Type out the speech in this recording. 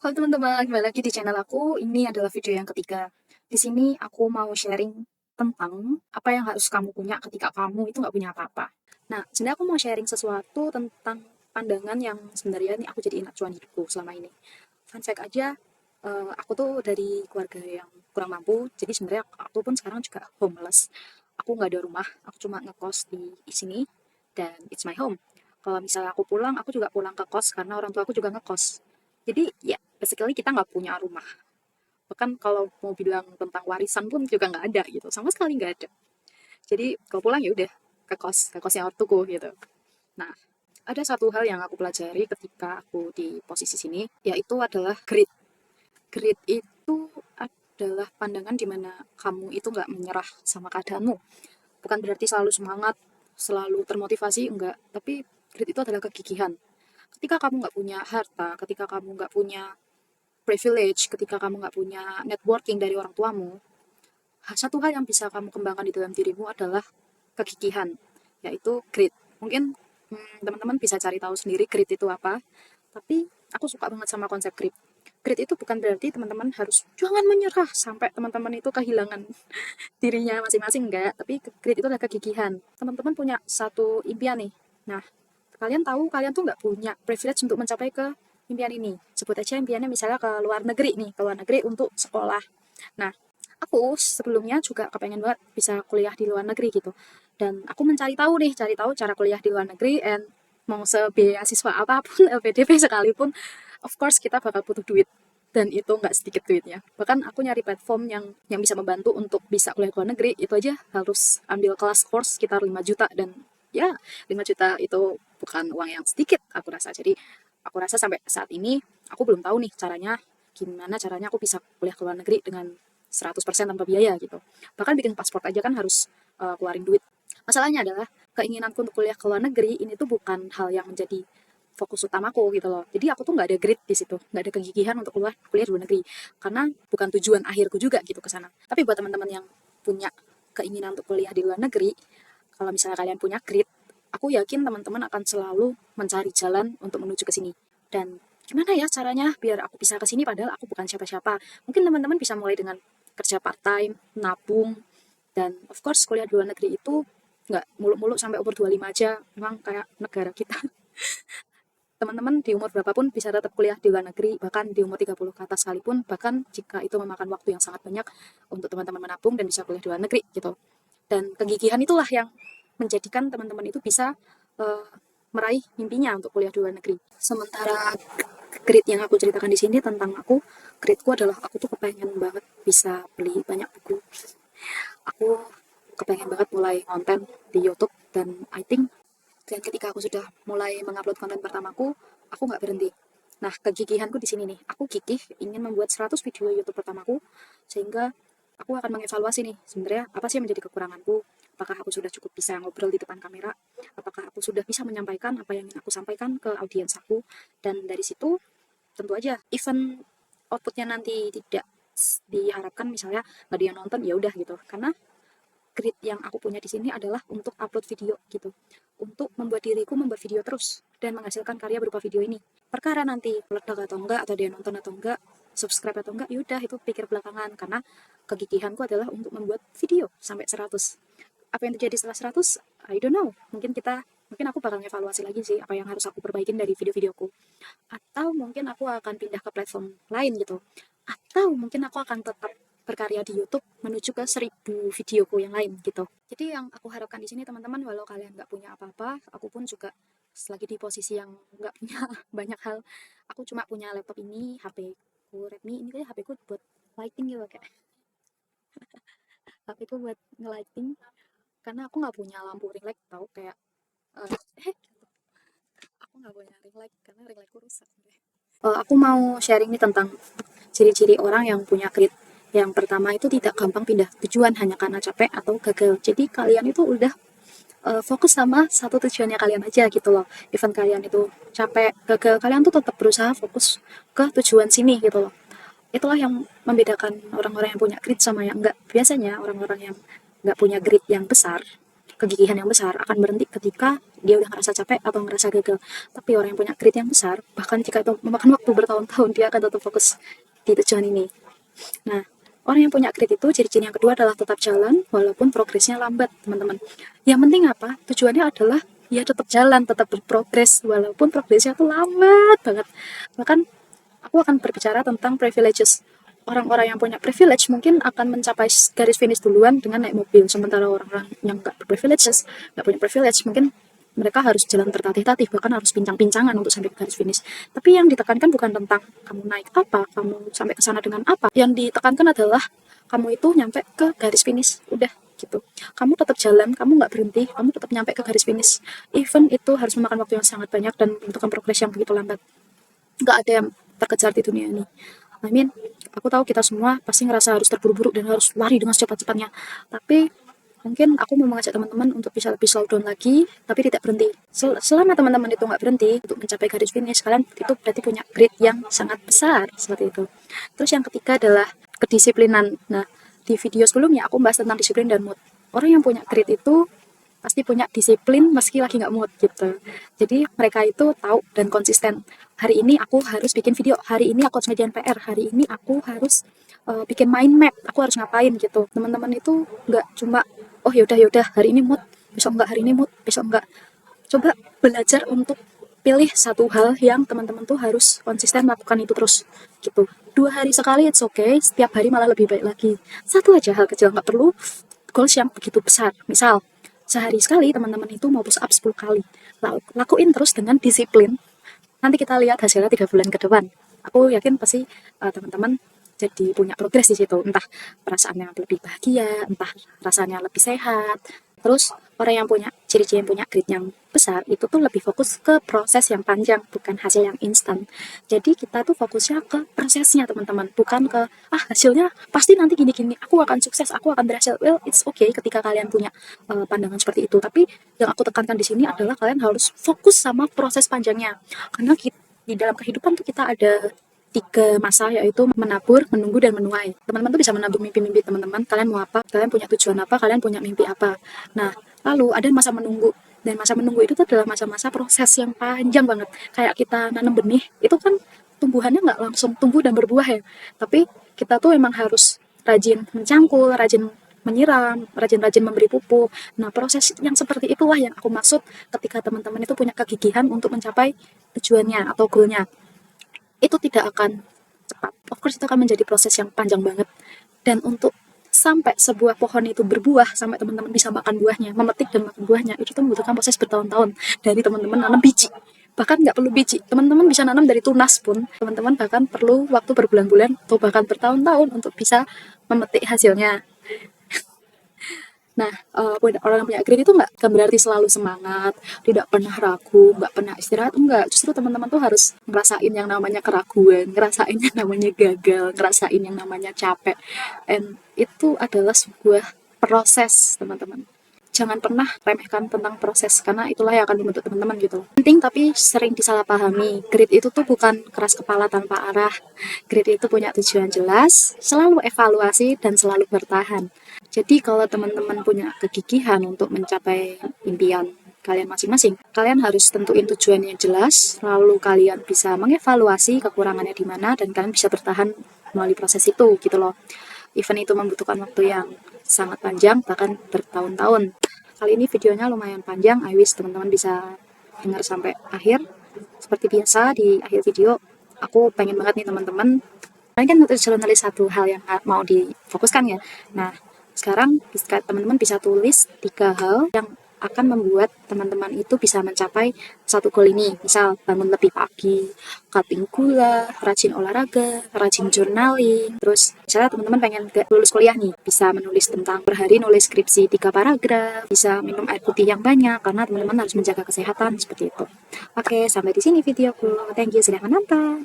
Halo teman-teman, kembali lagi di channel aku. Ini adalah video yang ketiga. Di sini aku mau sharing tentang apa yang harus kamu punya ketika kamu itu nggak punya apa-apa. Nah, sebenarnya aku mau sharing sesuatu tentang pandangan yang sebenarnya ini aku jadiin acuan hidupku selama ini. Fun fact aja, aku tuh dari keluarga yang kurang mampu, jadi sebenarnya aku pun sekarang juga homeless. Aku nggak ada rumah, aku cuma ngekos di sini, dan it's my home. Kalau misalnya aku pulang, aku juga pulang ke kos karena orang tua aku juga ngekos. Jadi ya, basically kita nggak punya rumah. Bahkan kalau mau bilang tentang warisan pun juga nggak ada gitu, sama sekali nggak ada. Jadi kalau pulang ya udah ke kosnya ortuku gitu. Nah, ada satu hal yang aku pelajari ketika aku di posisi sini, yaitu adalah grit. Grit itu adalah pandangan di mana kamu itu nggak menyerah sama keadaanmu. Bukan berarti selalu semangat, selalu termotivasi, enggak. Tapi grit itu adalah kegigihan. Ketika kamu nggak punya harta, ketika kamu nggak punya privilege, ketika kamu nggak punya networking dari orang tuamu, satu hal yang bisa kamu kembangkan di dalam dirimu adalah kegigihan, yaitu grit. Mungkin teman-teman bisa cari tahu sendiri grit itu apa, tapi aku suka banget sama konsep grit. Grit itu bukan berarti teman-teman harus jangan menyerah sampai teman-teman itu kehilangan dirinya masing-masing, enggak. Tapi grit itu adalah kegigihan. Teman-teman punya satu impian nih. Nah, kalian tahu kalian tuh nggak punya privilege untuk mencapai ke impian ini. Sebut aja impiannya misalnya ke luar negeri nih, ke luar negeri untuk sekolah. Nah, aku sebelumnya juga kepengen banget bisa kuliah di luar negeri gitu. Dan aku mencari tahu nih, cari tahu cara kuliah di luar negeri, and mau sebeasiswa apapun, LPDP sekalipun, of course kita bakal butuh duit. Dan itu nggak sedikit duitnya. Bahkan aku nyari platform yang bisa membantu untuk bisa kuliah ke luar negeri, itu aja harus ambil kelas course sekitar 5 juta. Dan ya, 5 juta itu bukan uang yang sedikit aku rasa. Jadi aku rasa sampai saat ini aku belum tahu nih caranya, gimana caranya aku bisa kuliah ke luar negeri dengan 100% tanpa biaya gitu. Bahkan bikin paspor aja kan harus keluarin duit. Masalahnya adalah keinginanku untuk kuliah ke luar negeri ini tuh bukan hal yang menjadi fokus utamaku gitu loh. Jadi aku tuh nggak ada grit di situ, nggak ada kegigihan untuk keluar kuliah di luar negeri, karena bukan tujuan akhirku juga gitu ke sana. Tapi buat teman-teman yang punya keinginan untuk kuliah di luar negeri, kalau misalnya kalian punya grit, aku yakin teman-teman akan selalu mencari jalan untuk menuju ke sini. Dan gimana ya caranya biar aku bisa ke sini padahal aku bukan siapa-siapa. Mungkin teman-teman bisa mulai dengan kerja part-time, nabung, dan of course kuliah di luar negeri itu nggak muluk-muluk sampai umur 25 aja. Memang kayak negara kita. Teman-teman di umur berapapun bisa tetap kuliah di luar negeri, bahkan di umur 30 ke atas sekalipun, bahkan jika itu memakan waktu yang sangat banyak untuk teman-teman menabung dan bisa kuliah di luar negeri gitu. Dan kegigihan itulah yang menjadikan teman-teman itu bisa uh, meraih mimpinya untuk kuliah di luar negeri. Sementara grit yang aku ceritakan di sini tentang aku, gritku adalah aku tuh kepengen banget bisa beli banyak buku. Aku kepengen banget mulai konten di YouTube, dan I think dan ketika aku sudah mulai mengupload konten pertamaku, aku nggak berhenti. Nah, kegigihanku di sini nih. Aku gigih ingin membuat 100 video YouTube pertamaku, sehingga aku akan mengevaluasi nih, sebenarnya apa sih yang menjadi kekuranganku. Apakah aku sudah cukup bisa ngobrol di depan kamera? Apakah aku sudah bisa menyampaikan apa yang ingin aku sampaikan ke audiens aku? Dan dari situ, tentu aja, even outputnya nanti tidak diharapkan, misalnya nggak dia nonton, ya udah gitu. Karena grit yang aku punya di sini adalah untuk upload video gitu. Untuk membuat diriku membuat video terus dan menghasilkan karya berupa video ini. Perkara nanti meledak atau enggak, atau dia nonton atau enggak, subscribe atau enggak, yaudah itu pikir belakangan, karena kegigihanku adalah untuk membuat video sampai 100. Apa yang terjadi setelah 100? I don't know. Mungkin aku bakal evaluasi lagi sih apa yang harus aku perbaikin dari video-videoku. Atau mungkin aku akan pindah ke platform lain gitu. Atau mungkin aku akan tetap berkarya di YouTube menuju ke 1.000 videoku yang lain gitu. Jadi yang aku harapkan di sini teman-teman, walau kalian nggak punya apa-apa, aku pun juga selagi di posisi yang nggak punya banyak hal, aku cuma punya laptop ini, HP ku Redmi ini, kayak HP ku buat lighting gitu, kayak HP ku buat nge-lighting, karena aku nggak punya lampu ring light tau, kayak eh, aku nggak punya ring light karena ring lightku rusak. Aku mau sharing nih tentang ciri-ciri orang yang punya grit. Yang pertama itu tidak gampang pindah tujuan hanya karena capek atau gagal. Jadi kalian itu udah fokus sama satu tujuannya kalian aja gitu loh. Even kalian itu capek, gagal, kalian tuh tetap berusaha fokus ke tujuan sini gitu loh. Itulah yang membedakan orang-orang yang punya grit sama yang enggak. Biasanya orang-orang yang enggak punya grit yang besar, kegigihan yang besar akan berhenti ketika dia udah ngerasa capek atau ngerasa gagal. Tapi orang yang punya grit yang besar, bahkan jika itu memakan waktu bertahun-tahun, dia akan tetap fokus di tujuan ini. Nah, orang yang punya grit itu ciri-ciri yang kedua adalah tetap jalan walaupun progresnya lambat, teman-teman. Yang penting apa? Tujuannya adalah ya tetap jalan, tetap berprogres walaupun progresnya tuh lambat banget. Bahkan aku akan berbicara tentang privileges. Orang-orang yang punya privilege mungkin akan mencapai garis finish duluan dengan naik mobil, sementara orang-orang yang nggak berprivileges, nggak punya privilege, mungkin mereka harus jalan tertatih-tatih, bahkan harus pincang-pincangan untuk sampai ke garis finish. Tapi yang ditekankan bukan tentang kamu naik apa, kamu sampai ke sana dengan apa. Yang ditekankan adalah kamu itu nyampe ke garis finish, udah gitu. Kamu tetap jalan, kamu nggak berhenti, kamu tetap nyampe ke garis finish. Even itu harus memakan waktu yang sangat banyak dan membutuhkan progres yang begitu lambat. Nggak ada yang terkejar di dunia ini. I mean, aku tahu kita semua pasti ngerasa harus terburu-buru dan harus lari dengan secepat-cepatnya. Tapi mungkin aku mau mengajak teman-teman untuk bisa lebih slow down lagi, tapi tidak berhenti. Selama teman-teman itu nggak berhenti untuk mencapai garis finish, kalian itu berarti punya grit yang sangat besar, seperti itu. Terus yang ketiga adalah kedisiplinan. Nah, di video sebelumnya aku bahas tentang disiplin dan mood. Orang yang punya grit itu pasti punya disiplin meski lagi nggak mood gitu. Jadi mereka itu tahu dan konsisten. Hari ini aku harus bikin video, hari ini aku harus ngerjain PR, hari ini aku harus bikin mind map, aku harus ngapain gitu. Teman-teman itu nggak cuma oh yaudah hari ini mood, besok enggak, hari ini mood, besok enggak. Coba belajar untuk pilih satu hal yang teman-teman tuh harus konsisten melakukan itu terus gitu. 2 hari sekali it's okay, setiap hari malah lebih baik lagi. Satu aja hal kecil, nggak perlu goals yang begitu besar. Misal sehari sekali teman-teman itu mau push up 10 kali. Lakuin terus dengan disiplin. Nanti kita lihat hasilnya 3 bulan ke depan. Aku yakin pasti teman-teman jadi punya progres di situ. Entah perasaannya lebih bahagia, entah rasanya lebih sehat. Terus orang yang punya ciri-ciri yang punya grit yang besar itu tuh lebih fokus ke proses yang panjang, bukan hasil yang instan. Jadi kita tuh fokusnya ke prosesnya teman-teman, bukan ke hasilnya pasti nanti gini-gini, aku akan sukses, aku akan berhasil. Well, it's okay ketika kalian punya pandangan seperti itu. Tapi yang aku tekankan di sini adalah kalian harus fokus sama proses panjangnya. Karena di dalam kehidupan tuh kita ada 3 masa, yaitu menabur, menunggu, dan menuai. Teman-teman tuh bisa menabur mimpi-mimpi teman-teman, kalian mau apa, kalian punya tujuan apa, kalian punya mimpi apa. Nah, lalu ada masa menunggu, dan masa menunggu itu tuh adalah masa-masa proses yang panjang banget. Kayak kita nanam benih, itu kan tumbuhannya nggak langsung tumbuh dan berbuah ya, tapi kita tuh emang harus rajin mencangkul, rajin menyiram, rajin-rajin memberi pupuk. Nah, proses yang seperti itulah yang aku maksud ketika teman-teman itu punya kegigihan untuk mencapai tujuannya atau goalnya. Itu tidak akan cepat. Of course itu akan menjadi proses yang panjang banget. Dan untuk sampai sebuah pohon itu berbuah, sampai teman-teman bisa makan buahnya, memetik dan makan buahnya, itu tuh membutuhkan proses bertahun-tahun. Dari teman-teman nanam biji, bahkan nggak perlu biji, teman-teman bisa nanam dari tunas pun, teman-teman bahkan perlu waktu berbulan-bulan atau bahkan bertahun-tahun untuk bisa memetik hasilnya. Nah, orang yang punya grit itu nggak berarti selalu semangat, tidak pernah ragu, nggak pernah istirahat, enggak. Justru teman-teman tuh harus ngerasain yang namanya keraguan, ngerasain yang namanya gagal, ngerasain yang namanya capek. And itu adalah sebuah proses, teman-teman. Jangan pernah remehkan tentang proses, karena itulah yang akan membentuk teman-teman gitu. Penting tapi sering disalahpahami. Grit itu tuh bukan keras kepala tanpa arah. Grit itu punya tujuan jelas, selalu evaluasi, dan selalu bertahan. Jadi kalau teman-teman punya kegigihan untuk mencapai impian kalian masing-masing, kalian harus tentuin tujuan yang jelas, lalu kalian bisa mengevaluasi kekurangannya di mana, dan kalian bisa bertahan melalui proses itu gitu loh. Event itu membutuhkan waktu yang sangat panjang, bahkan bertahun-tahun. Kali ini videonya lumayan panjang, I wish teman-teman bisa dengar sampai akhir. Seperti biasa di akhir video, aku pengen banget nih teman-teman, kalian kan nulis satu hal yang mau difokuskan ya. Nah, sekarang teman-teman bisa tulis 3 hal yang akan membuat teman-teman itu bisa mencapai satu goal ini. Misal bangun lebih pagi, cutting gula, rajin olahraga, rajin journaling. Terus misalnya teman-teman pengen lulus kuliah nih, bisa menulis tentang per hari nulis skripsi 3 paragraf, bisa minum air putih yang banyak karena teman-teman harus menjaga kesehatan seperti itu. Oke, sampai di sini videoku. Thank you sudah menonton.